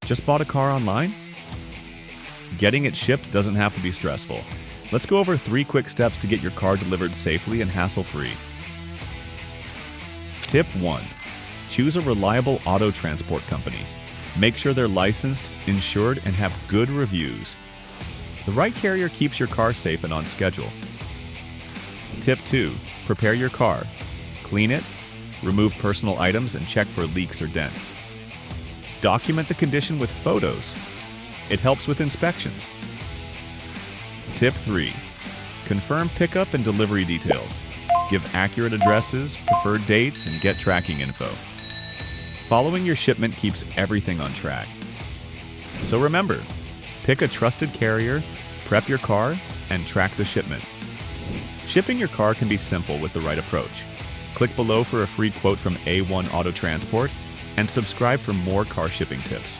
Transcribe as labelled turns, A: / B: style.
A: Just bought a car online? Getting it shipped doesn't have to be stressful. Let's go over 3 quick steps to get your car delivered safely and hassle-free. Tip 1. Choose a reliable auto transport company. Make sure they're licensed, insured, and have good reviews. The right carrier keeps your car safe and on schedule. Tip 2. Prepare your car. Clean it, remove personal items, and check for leaks or dents. Document the condition with photos. It helps with inspections. Tip 3. Confirm pickup and delivery details. Give accurate addresses, preferred dates, and get tracking info. Following your shipment keeps everything on track. So remember, pick a trusted carrier, prep your car, and track the shipment. Shipping your car can be simple with the right approach. Click below for a free quote from A1 Auto Transport and subscribe for more car shipping tips.